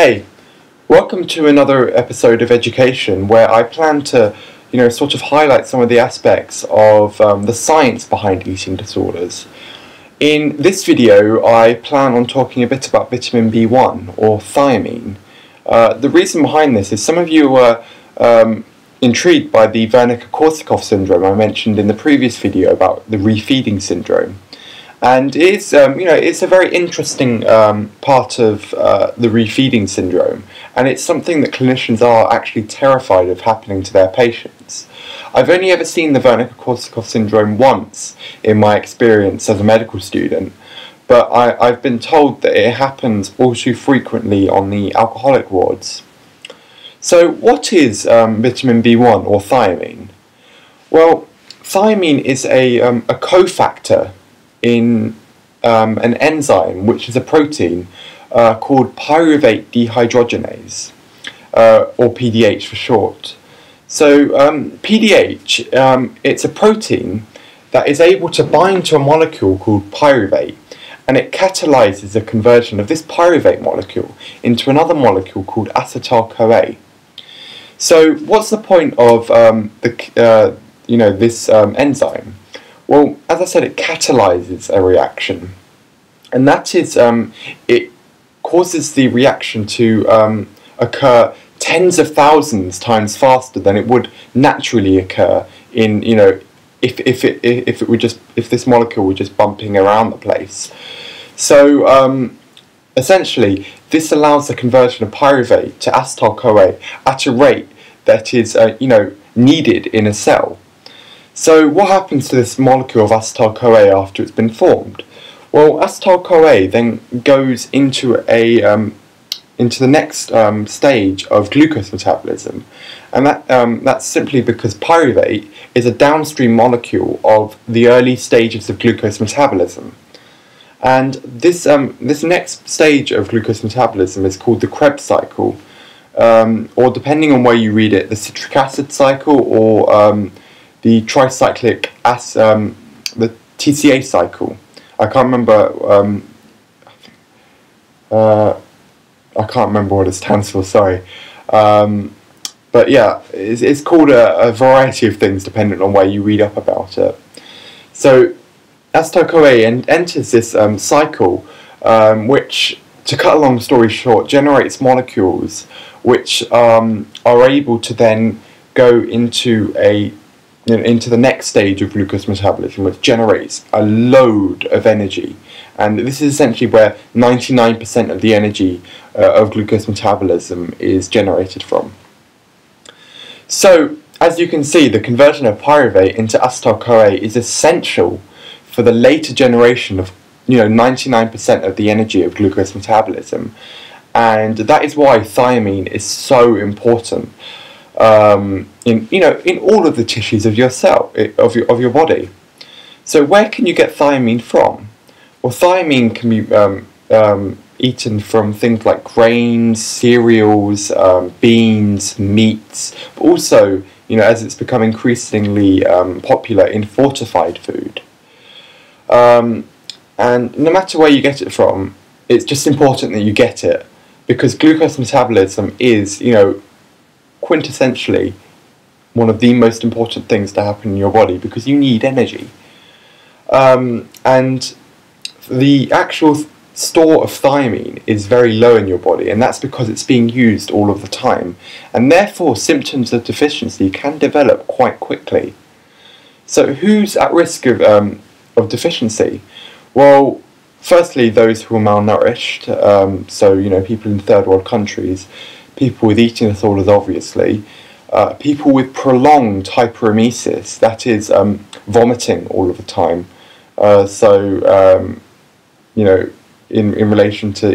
Hey, welcome to another episode of Education where I plan to, sort of highlight some of the aspects of the science behind eating disorders. In this video, I plan on talking a bit about vitamin B1 or thiamine. The reason behind this is some of you were intrigued by the Wernicke-Korsakoff syndrome I mentioned in the previous video about the refeeding syndrome. And it's a very interesting part of the refeeding syndrome, and it's something that clinicians are actually terrified of happening to their patients. I've only ever seen the Wernicke-Korsakoff syndrome once in my experience as a medical student, but I've been told that it happens all too frequently on the alcoholic wards. So what is vitamin B1 or thiamine? Well, thiamine is a cofactor in an enzyme which is a protein called pyruvate dehydrogenase, or PDH for short. So PDH, it's a protein that is able to bind to a molecule called pyruvate, and it catalyzes the conversion of this pyruvate molecule into another molecule called acetyl-CoA. So what's the point of this enzyme? Well, as I said, it catalyzes a reaction, and that is, it causes the reaction to occur tens of thousands times faster than it would naturally occur in, if this molecule were just bumping around the place. So essentially, this allows the conversion of pyruvate to acetyl-CoA at a rate that is, needed in a cell. So what happens to this molecule of acetyl-CoA after it's been formed? Well, acetyl-CoA then goes into the next stage of glucose metabolism, and that's simply because pyruvate is a downstream molecule of the early stages of glucose metabolism. And this next stage of glucose metabolism is called the Krebs cycle, or depending on where you read it, the citric acid cycle, or the tricyclic the TCA cycle. I can't remember. I can't remember what it stands for. Sorry, but yeah, it's called a variety of things depending on where you read up about it. So acetyl-CoA enters this cycle, which, to cut a long story short, generates molecules which are able to then go into the next stage of glucose metabolism, which generates a load of energy. And this is essentially where 99% of the energy of glucose metabolism is generated from. So, as you can see, the conversion of pyruvate into acetyl-CoA is essential for the later generation of 99% of the energy of glucose metabolism. And that is why thiamine is so important. In all of the tissues of your cell, of your body. So where can you get thiamine from? Well, thiamine can be eaten from things like grains, cereals, beans, meats, but also, as it's become increasingly popular, in fortified food. And no matter where you get it from, it's just important that you get it, because glucose metabolism is, quintessentially one of the most important things to happen in your body, because you need energy. And the actual store of thiamine is very low in your body, and that's because it's being used all of the time, and therefore symptoms of deficiency can develop quite quickly. So who's at risk of deficiency? Well, firstly, those who are malnourished, so people in third world countries, people with eating disorders, obviously, people with prolonged hyperemesis, that is, vomiting all of the time. In relation to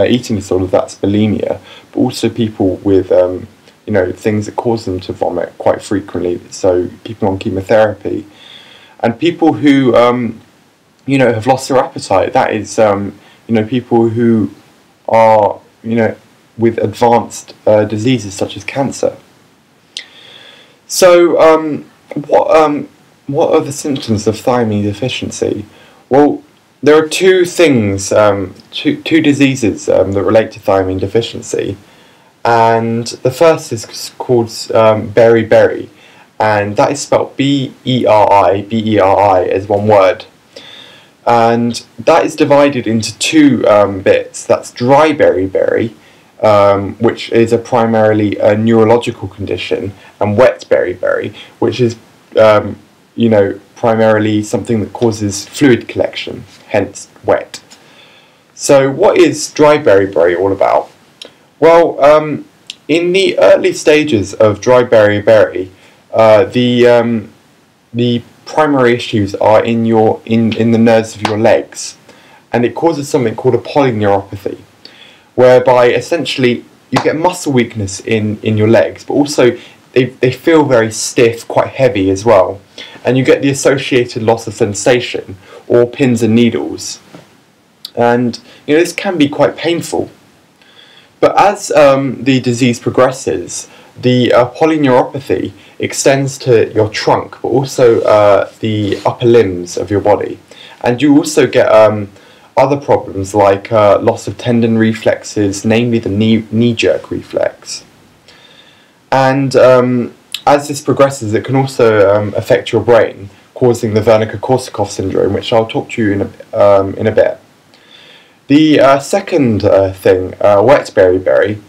eating disorders, that's bulimia, but also people with, things that cause them to vomit quite frequently, so people on chemotherapy, and people who, have lost their appetite, that is, people who are, with advanced diseases such as cancer. So, what are the symptoms of thiamine deficiency? Well, there are two things, two diseases that relate to thiamine deficiency, and the first is called beriberi, and that is spelled B-E-R-I as one word, and that is divided into two bits. That's dry beriberi, which is primarily a neurological condition, and wet beriberi, which is primarily something that causes fluid collection, hence wet. So what is dry beriberi all about? Well, in the early stages of dry beriberi, the primary issues are in the nerves of your legs, and it causes something called a polyneuropathy, whereby essentially you get muscle weakness in your legs, but also they feel very stiff, quite heavy as well, and you get the associated loss of sensation, or pins and needles, and this can be quite painful. But as the disease progresses, the polyneuropathy extends to your trunk, but also the upper limbs of your body, and you also get other problems like loss of tendon reflexes, namely the knee jerk reflex. And as this progresses, it can also affect your brain, causing the Wernicke-Korsakoff syndrome, which I'll talk to you in a bit. The second thing, wet beriberi,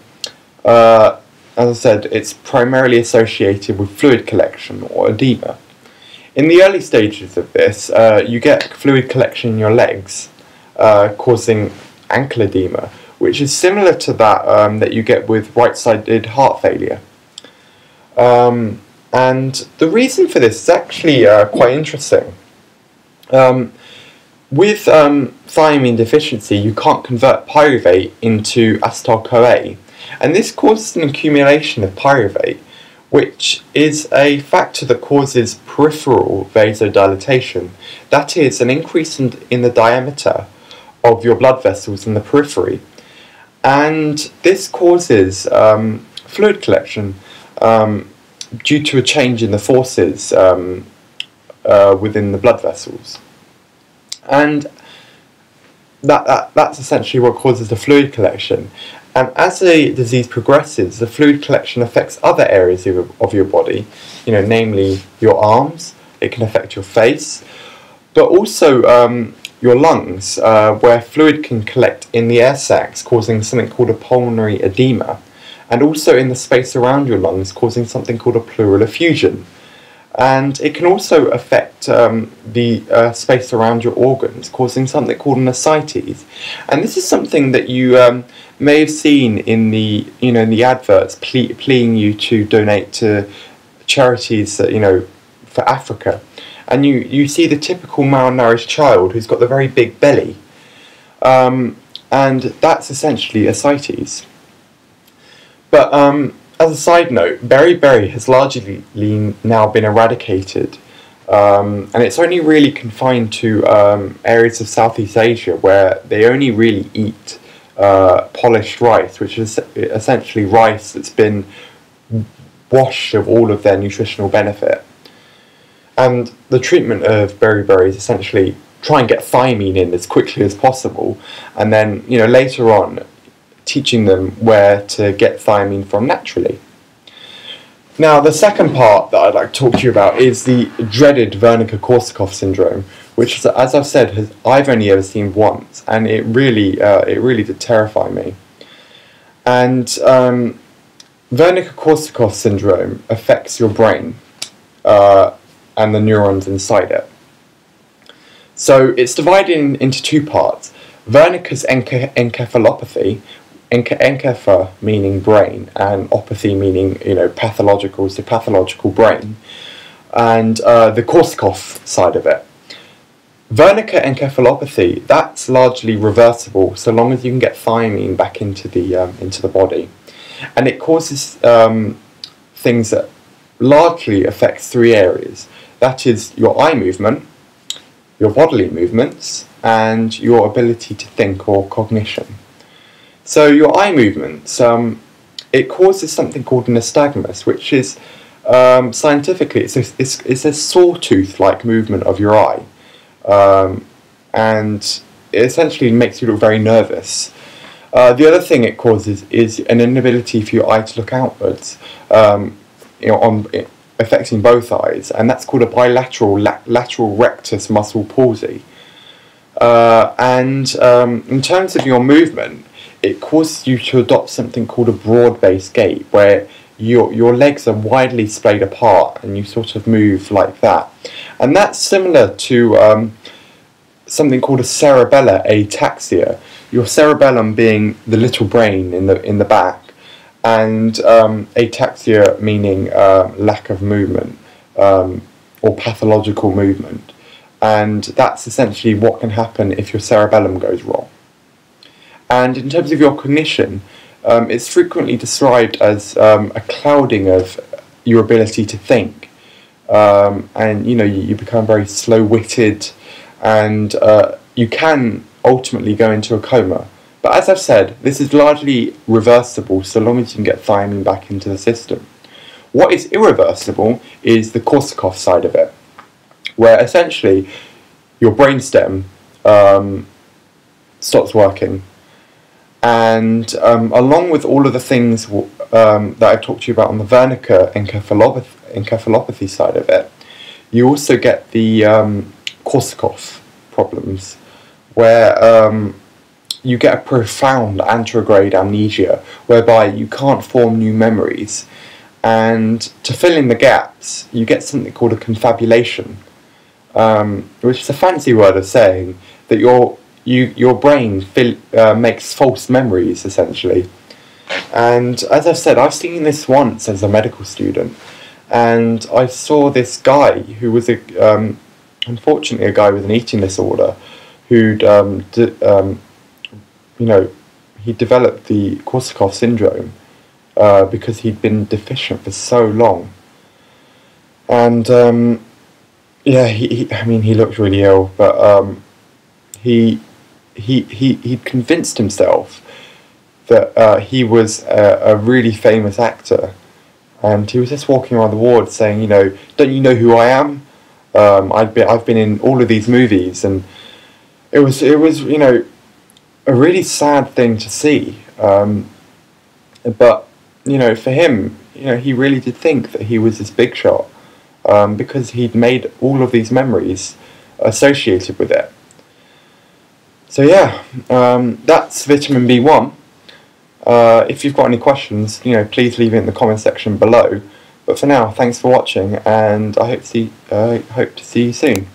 as I said, it's primarily associated with fluid collection or edema. In the early stages of this, you get fluid collection in your legs, causing ankle edema, which is similar to that that you get with right-sided heart failure. And the reason for this is actually quite interesting. With thiamine deficiency, you can't convert pyruvate into acetyl-CoA, and this causes an accumulation of pyruvate, which is a factor that causes peripheral vasodilatation. That is, an increase in the diameter of your blood vessels in the periphery, and this causes fluid collection due to a change in the forces within the blood vessels. And that's essentially what causes the fluid collection. And as the disease progresses, the fluid collection affects other areas of your body, namely your arms. It can affect your face, but also your lungs, where fluid can collect in the air sacs, causing something called a pulmonary edema, and also in the space around your lungs, causing something called a pleural effusion. And it can also affect the space around your organs, causing something called an ascites. And this is something that you may have seen in the in the adverts pleading you to donate to charities for Africa. And you see the typical malnourished child who's got the very big belly, and that's essentially ascites. But as a side note, beriberi has largely now been eradicated, and it's only really confined to areas of Southeast Asia where they only really eat polished rice, which is essentially rice that's been washed of all of their nutritional benefit. And the treatment of beriberi is essentially try and get thiamine in as quickly as possible, and then later on teaching them where to get thiamine from naturally. Now, the second part that I'd like to talk to you about is the dreaded Wernicke-Korsakoff syndrome, which, as I've said, I've only ever seen once, and it really did terrify me. And Wernicke-Korsakoff syndrome affects your brain and the neurons inside it. So it's divided into two parts: Wernicke's encephalopathy. Enkepha meaning brain, and opathy meaning pathological, so pathological brain, and the Korsakoff side of it. Wernicke encephalopathy, that's largely reversible so long as you can get thiamine back into the body, and it causes things that largely affects three areas. That is your eye movement, your bodily movements, and your ability to think or cognition. So your eye movements, it causes something called nystagmus, which is scientifically it's a sawtooth-like movement of your eye, and it essentially makes you look very nervous. The other thing it causes is an inability for your eye to look outwards, affecting both eyes, and that's called a bilateral lateral rectus muscle palsy. In terms of your movement, it causes you to adopt something called a broad-based gait, where your legs are widely splayed apart and you sort of move like that. And that's similar to something called a cerebellar ataxia. Your cerebellum being the little brain in the back, and ataxia meaning lack of movement or pathological movement. And that's essentially what can happen if your cerebellum goes wrong. And in terms of your cognition, it's frequently described as a clouding of your ability to think, and you become very slow-witted, and you can ultimately go into a coma. But as I've said, this is largely reversible so long as you can get thiamine back into the system. What is irreversible is the Korsakoff side of it, where essentially your brainstem stops working. And along with all of the things that I've talked to you about on the Wernicke encephalopathy side of it, you also get the Korsakoff problems, where you get a profound anterograde amnesia, whereby you can't form new memories. And to fill in the gaps, you get something called a confabulation, which is a fancy word of saying that your brain makes false memories, essentially. And as I've said, I've seen this once as a medical student, and I saw this guy who was unfortunately a guy with an eating disorder, who'd he developed the Korsakoff syndrome because he'd been deficient for so long. And he looked really ill, but he'd convinced himself that he was a really famous actor, and he was just walking around the ward saying, don't you know who I am? I've been in all of these movies, and it was a really sad thing to see. But for him, he really did think that he was this big shot, because he'd made all of these memories associated with it. So yeah, that's vitamin B1. If you've got any questions, please leave it in the comment section below. But for now, thanks for watching, and I hope to see you soon.